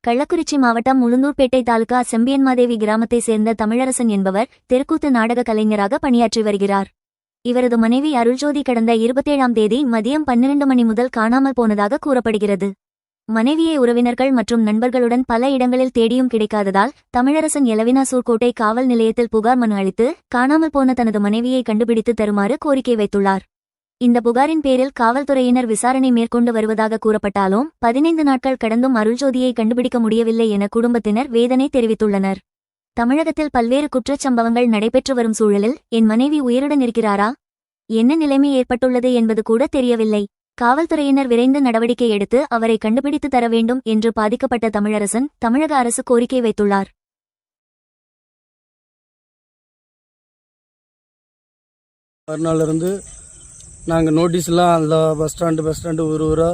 கள்ளக்குறிச்சி மாவட்டம் உளுந்தூர்பேட்டை தாலுகா செம்பியன்மாதேவி கிராமத்தைச் சேர்ந்த தமிழரசன் என்பவர் தெருக்கூத்து நாடக கலைஞராக பணியாற்றி வருகிறார். இவரது மனைவி அருள்ஜோதி கடந்த 27ஆம் தேதி மதியம் 12 மணி முதல் காணாமல் போனதாக கூறப்படுகிறது. மனைவியை உறவினர்கள் மற்றும் நண்பர்களுடன் பல இடங்களில் தேடியும் கிடைக்காததால் தமிழரசன் எலவினாசூர்கோட்டை காவல் நிலையத்தில் புகார் மனு அளித்து காணாமல் போன தனது மனைவியை கண்டுபிடித்து தருமாறு கோரிக்கை வைத்துள்ளார். இந்த புகாரின் பேரில் காவல்துறையினர் விசாரணை மேற்கொண்டு வருவதாக கூறப்பட்டாலும் 15 நாட்கள் கடந்தும் அருள்ஜோதியை கண்டுபிடிக்க முடியவில்லை என குடும்பத்தினர் வேதனை தெரிவித்துள்ளனர். தமிழகத்தில் பல்வேறு குற்றச்சம்பவங்கள் நடைபெற்று வரும் சூழலில் என் மனைவி உயிருடன் இருக்கிறாரா, என்ன நிலைமை ஏற்பட்டுள்ளது என்பது கூட தெரியவில்லை. காவல்துறையினர் விரைந்து நடவடிக்கை எடுத்து அவரை கண்டுபிடித்து தர வேண்டும் என்று பாதிக்கப்பட்ட தமிழரசன் தமிழக அரசு கோரிக்கை வைத்துள்ளார். மறுநாளிலிருந்து நாங்கள் நோட்டீஸ்லாம் அந்த பஸ் ஸ்டாண்டு ஊராக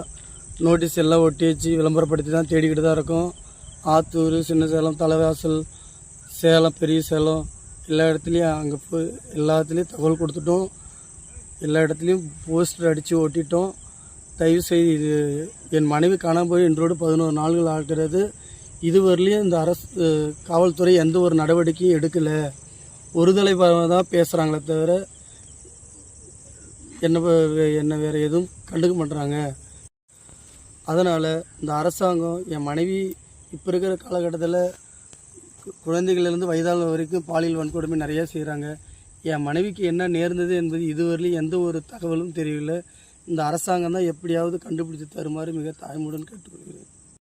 நோட்டீஸ் எல்லாம் ஒட்டி வச்சு விளம்பரப்படுத்தி தான் தேடிக்கிட்டு தான் இருக்கோம். ஆத்தூர், சின்ன சேலம், தலைவாசல், சேலம், பெரிய சேலம் எல்லா இடத்துலையும் அங்கே போய் எல்லாத்துலேயும் தகவல் கொடுத்துட்டோம். எல்லா இடத்துலையும் போஸ்டர் அடித்து ஒட்டிட்டோம். தயவுசெய்து இது என் மனைவி காணாமல் போய் இன்றோடு 11 நாள்கள் ஆகிறது. இதுவரையிலையும் இந்த அரசு காவல்துறை எந்த ஒரு நடவடிக்கையும் எடுக்கலை. ஒருதலை தான் பேசுகிறாங்களே தவிர என்ன வேறு எதுவும் கண்டுக்க மாட்டுறாங்க. அதனால் இந்த அரசாங்கம் என் மனைவி இப்போ இருக்கிற காலகட்டத்தில் குழந்தைகளிலிருந்து வயதான வரைக்கும் பாலியல் வன்கொடுமை நிறையா செய்கிறாங்க. என் மனைவிக்கு என்ன நேர்ந்தது என்பது இதுவரையிலும் எந்த ஒரு தகவலும் தெரியவில்லை. இந்த அரசாங்கம் தான் எப்படியாவது கண்டுபிடித்து தருமாறு மிக தாய்மையுடன் கேட்டுக்கொள்கிறேன்.